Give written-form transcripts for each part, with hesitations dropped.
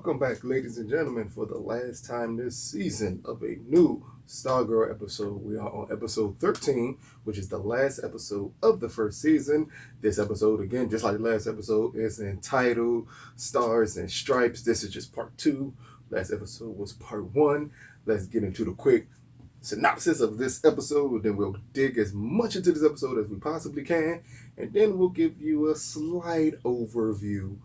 Welcome back, ladies and gentlemen, for the last time this season of a new Stargirl episode. We are on episode 13, which is the last episode of the first season. This episode, again, just like the last episode, is entitled Stars and Stripes. This is just part 2. Last episode was part 1. Let's get into the quick synopsis of this episode. Then we'll dig as much into this episode as we possibly can. And then we'll give you a slight overview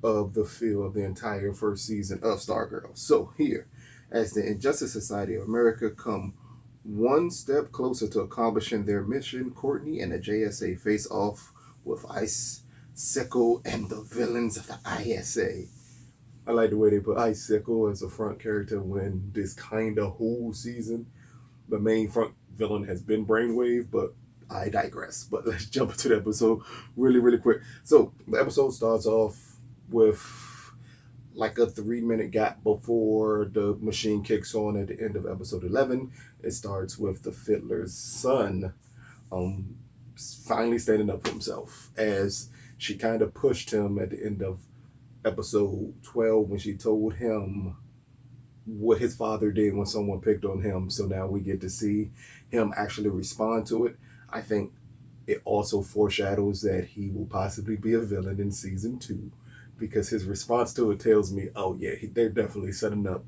of the feel of the entire first season of Stargirl. So here, as the Injustice Society of America come one step closer to accomplishing their mission, Courtney and the JSA face off with Icicle and the villains of the ISA. I like the way they put Icicle as a front character when this kind of whole season, the main front villain has been Brainwave, but I digress. But let's jump into the episode really quick. So the episode starts off with like a 3-minute gap before the machine kicks on at the end of episode 11. It starts with the Fiddler's son finally standing up for himself, as she kind of pushed him at the end of episode 12 when she told him what his father did when someone picked on him. So now we get to see him actually respond to it. I think it also foreshadows that he will possibly be a villain in season 2, because his response to it tells me, oh yeah, they're definitely setting up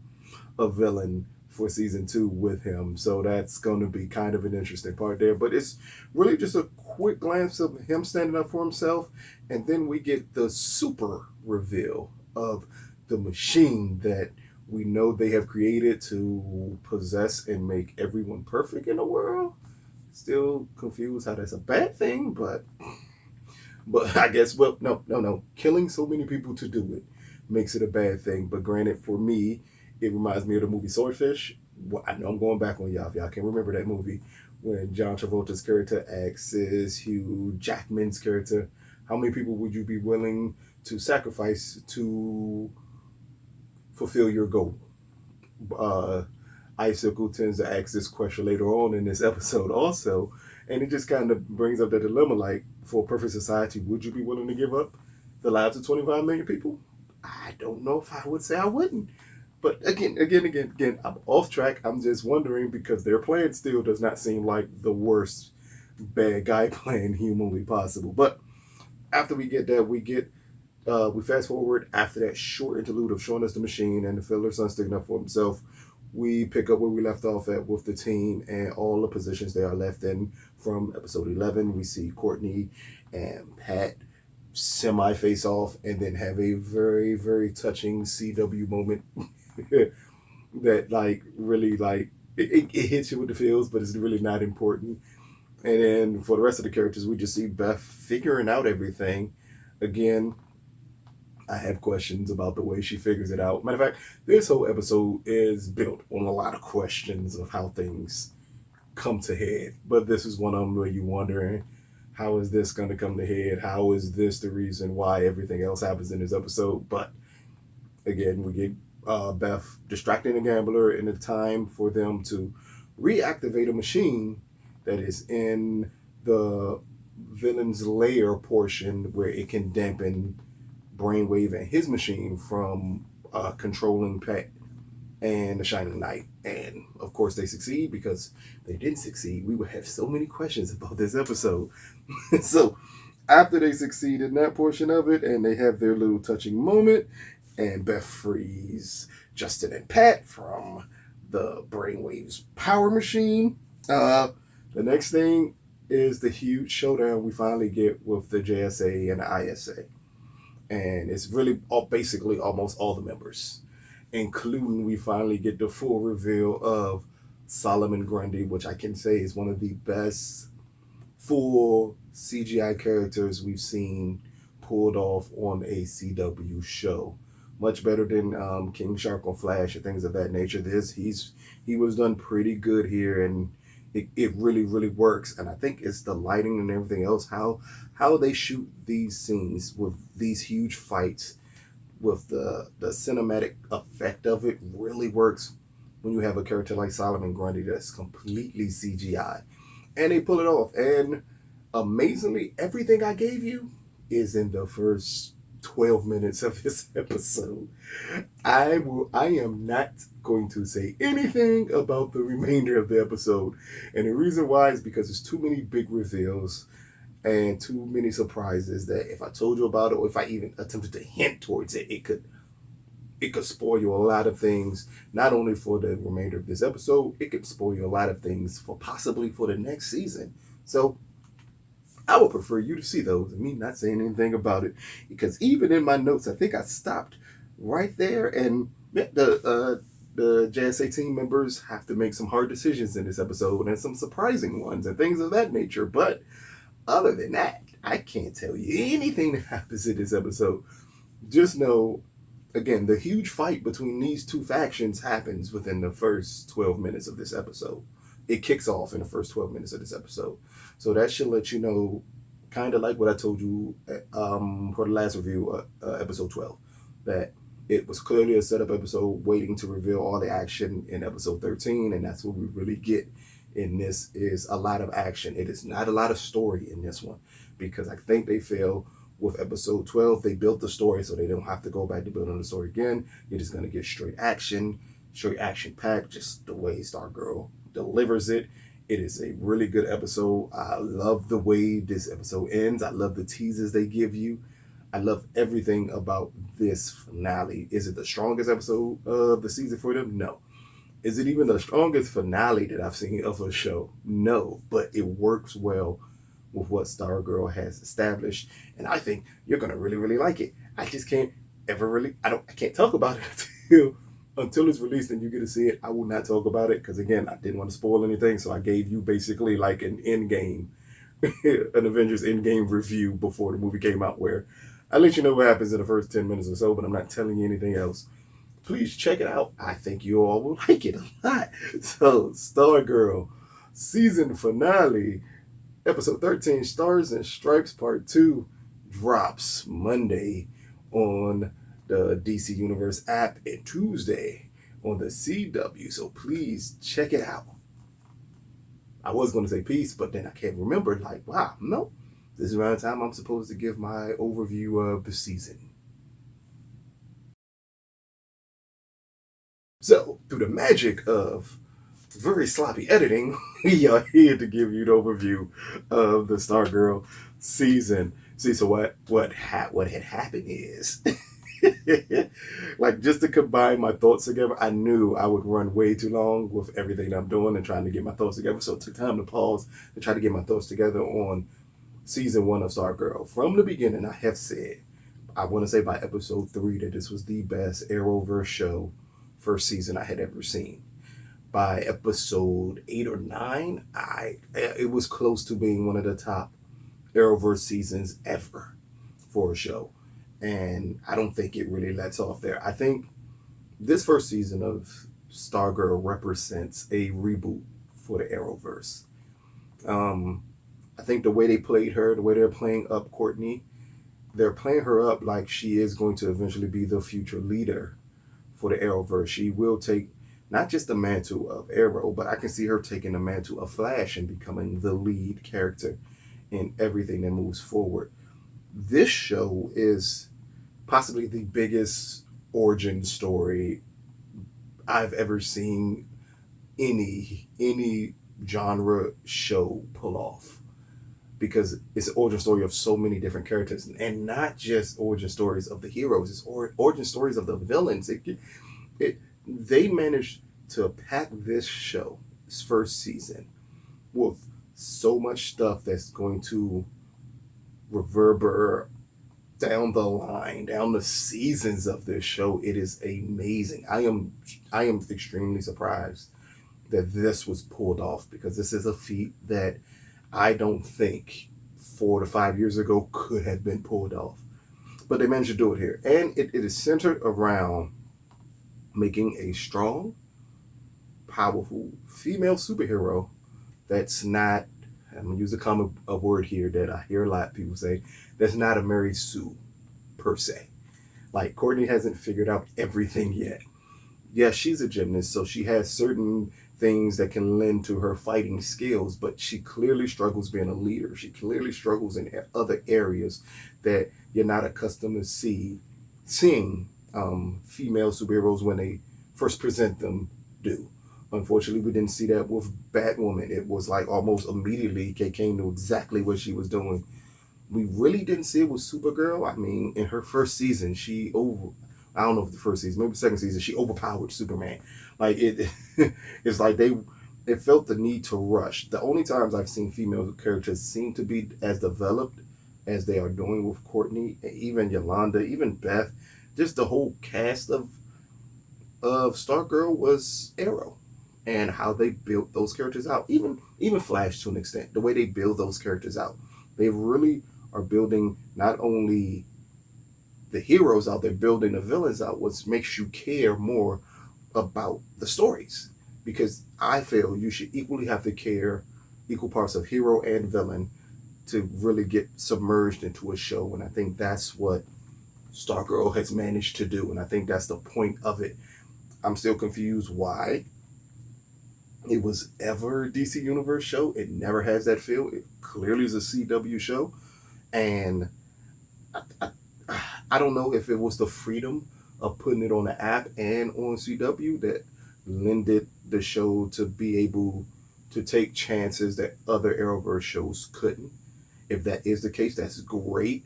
a villain for season 2 with him. So that's going to be kind of an interesting part there. But it's really just a quick glance of him standing up for himself. And then we get the super reveal of the machine that we know they have created to possess and make everyone perfect in the world. Still confused how that's a bad thing, but I guess, well, no. Killing so many people to do it makes it a bad thing. But granted, for me, it reminds me of the movie Swordfish. Well, I know I'm going back on y'all if y'all can remember that movie, when John Travolta's character asks Hugh Jackman's character, how many people would you be willing to sacrifice to fulfill your goal? Icicle tends to ask this question later on in this episode also, and it just kind of brings up that dilemma, like, for a perfect society, would you be willing to give up the lives of 25 million people? I don't know if I would say I wouldn't. But again, I'm off track. I'm just wondering, because their plan still does not seem like the worst bad guy plan humanly possible. But after we get that, we fast forward after that short interlude of showing us the machine and the Fiddler's son sticking up for himself. We pick up where we left off at with the team and all the positions they are left in from episode 11. We see Courtney and Pat semi-face off and then have a very touching CW moment that, like, really, like, it hits you with the feels, but it's really not important. And then for the rest of the characters, we just see Beth figuring out everything. Again, I have questions about the way she figures it out. Matter of fact, this whole episode is built on a lot of questions of how things come to head. But this is one of them where you're wondering, how is this going to come to head? How is this the reason why everything else happens in this episode? But again, we get Beth distracting the gambler in the time for them to reactivate a machine that is in the villain's lair portion, where it can dampen Brainwave and his machine from controlling Pat and the Shining Knight. And of course they succeed, because if they didn't succeed, we would have so many questions about this episode. So after they succeed in that portion of it and they have their little touching moment, and Beth frees Justin and Pat from the Brainwave's power machine, the next thing is the huge showdown we finally get with the JSA and the ISA. And it's really basically almost all the members, including we finally get the full reveal of Solomon Grundy, which I can say is one of the best full CGI characters we've seen pulled off on a CW show. Much better than King Shark on Flash and things of that nature. He was done pretty good here, and it really works. And I think it's the lighting and everything else, how they shoot these scenes with these huge fights, with the cinematic effect of it really works when you have a character like Solomon Grundy that's completely CGI. And they pull it off. And amazingly, everything I gave you is in the first 12 minutes of this episode. I am not going to say anything about the remainder of the episode. And the reason why is because there's too many big reveals and too many surprises that if I told you about it, or if I even attempted to hint towards it, it could spoil you a lot of things, not only for the remainder of this episode, it could spoil you a lot of things for possibly for the next season. So I would prefer you to see those and me not saying anything about it, because even in my notes, I think I stopped right there, and the JSA team members have to make some hard decisions in this episode and some surprising ones and things of that nature. But other than that, I can't tell you anything that happens in this episode. Just know, again, the huge fight between these two factions happens within the first 12 minutes of this episode. It kicks off in the first 12 minutes of this episode. So that should let you know, kind of like what I told you for the last review, episode 12, that it was clearly a setup episode waiting to reveal all the action in episode 13, and that's what we really get in this, is a lot of action. It is not a lot of story in this one, because I think they feel with episode 12, they built the story so they don't have to go back to building the story again. You're just going to get straight action packed, just the way Stargirl delivers it. It is a really good episode. I love the way this episode ends. I love the teases they give you. I love everything about this finale. Is it the strongest episode of the season for them? No. Is it even the strongest finale that I've seen of a show? No. But it works well with what Stargirl has established, and I think you're gonna really, really like it. I just can't I can't talk about it until it's released and you get to see it. I will not talk about it because, again, I didn't want to spoil anything, so I gave you basically like an Endgame, an Avengers Endgame review before the movie came out, where I let you know what happens in the first 10 minutes or so, but I'm not telling you anything else. Please check it out. I think you all will like it a lot. So, Stargirl season finale, episode 13, Stars and Stripes Part 2, drops Monday on the DC Universe app and Tuesday on the CW. So please check it out. I was going to say peace, but then I can't remember. Like, wow, no. This is around the time I'm supposed to give my overview of the season. So, through the magic of very sloppy editing, we are here to give you an overview of the Stargirl season. See, so what had happened is, like, just to combine my thoughts together, I knew I would run way too long with everything that I'm doing and trying to get my thoughts together. So it took time to pause and try to get my thoughts together on season 1 of Stargirl. From the beginning, I have said, I want to say by episode 3, that this was the best Arrowverse show, first season I had ever seen. By episode 8 or 9, it was close to being one of the top Arrowverse seasons ever for a show. And I don't think it really lets off there. I think this first season of Stargirl represents a reboot for the Arrowverse. I think the way they played her, the way they're playing up Courtney, they're playing her up like she is going to eventually be the future leader for the Arrowverse. She will take not just the mantle of Arrow, but I can see her taking the mantle of Flash and becoming the lead character in everything that moves forward. This show is possibly the biggest origin story I've ever seen any genre show pull off, because it's an origin story of so many different characters, and not just origin stories of the heroes. It's origin stories of the villains. They managed to pack this show, this first season, with so much stuff that's going to reverberate down the line, down the seasons of this show. It is amazing. I am extremely surprised that this was pulled off, because this is a feat that I don't think 4 to 5 years ago could have been pulled off. But they managed to do it here. And it is centered around making a strong, powerful female superhero that's not, I'm going to use a word here that I hear a lot of people say, that's not a Mary Sue per se. Like, Courtney hasn't figured out everything yet. Yeah, she's a gymnast, so she has certain things that can lend to her fighting skills, but she clearly struggles being a leader. She clearly struggles in other areas that you're not accustomed to seeing female superheroes when they first present them do. Unfortunately, we didn't see that with Batwoman. It was like almost immediately Kay knew exactly what she was doing. We really didn't see it with Supergirl. I mean, in her first season, I don't know if the first season, maybe the second season, she overpowered Superman. Like it, it's like it felt the need to rush. The only times I've seen female characters seem to be as developed as they are doing with Courtney, even Yolanda, even Beth, just the whole cast of Stargirl was Arrow, and how they built those characters out. Even Flash to an extent, the way they build those characters out, they really are building not only the heroes out, they're building the villains out, which makes you care more about the stories. Because I feel you should equally have to care equal parts of hero and villain to really get submerged into a show. And I think that's what Stargirl has managed to do. And I think that's the point of it. I'm still confused why it was ever a DC Universe show. It never has that feel. It clearly is a CW show. And I don't know if it was the freedom of putting it on the app and on CW that lended the show to be able to take chances that other Arrowverse shows couldn't. If that is the case, that's great.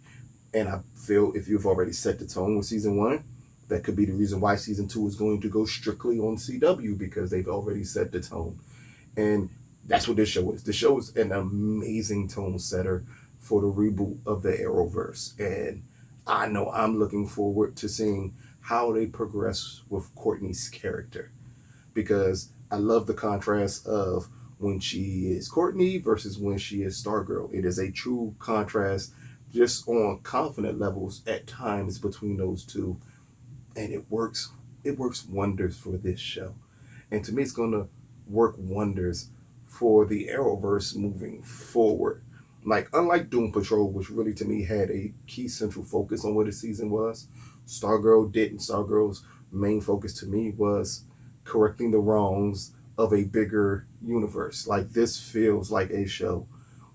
And I feel if you've already set the tone with season 1, that could be the reason why season 2 is going to go strictly on CW, because they've already set the tone. And that's what this show is. The show is an amazing tone setter for the reboot of the Arrowverse. And I know I'm looking forward to seeing how they progress with Courtney's character, because I love the contrast of when she is Courtney versus when she is Stargirl. It is a true contrast just on confident levels at times between those two. And it works wonders for this show. And to me, it's going to work wonders for the Arrowverse moving forward. Like, unlike Doom Patrol, which really to me had a key central focus on what the season was, Stargirl didn't. Stargirl's main focus to me was correcting the wrongs of a bigger universe. Like, this feels like a show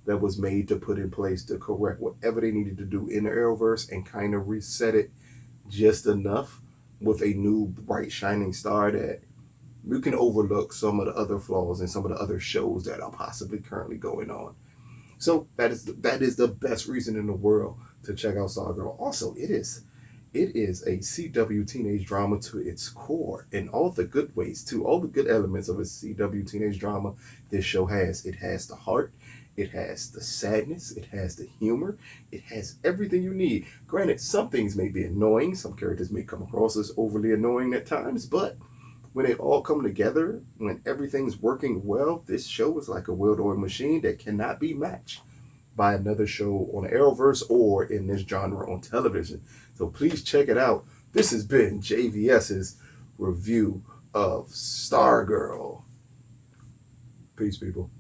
that was made to put in place to correct whatever they needed to do in the Arrowverse and kind of reset it just enough with a new bright shining star that you can overlook some of the other flaws in some of the other shows that are possibly currently going on. So that is the best reason in the world to check out Stargirl. Also, it is a CW teenage drama to its core, in all the good ways too. All the good elements of a CW teenage drama this show has. It has the heart, it has the sadness, it has the humor, it has everything you need. Granted, some things may be annoying, some characters may come across as overly annoying at times, but when they all come together, when everything's working well, this show is like a well-oiled machine that cannot be matched by another show on the Arrowverse or in this genre on television. So please check it out. This has been JVS's review of Stargirl. Peace, people.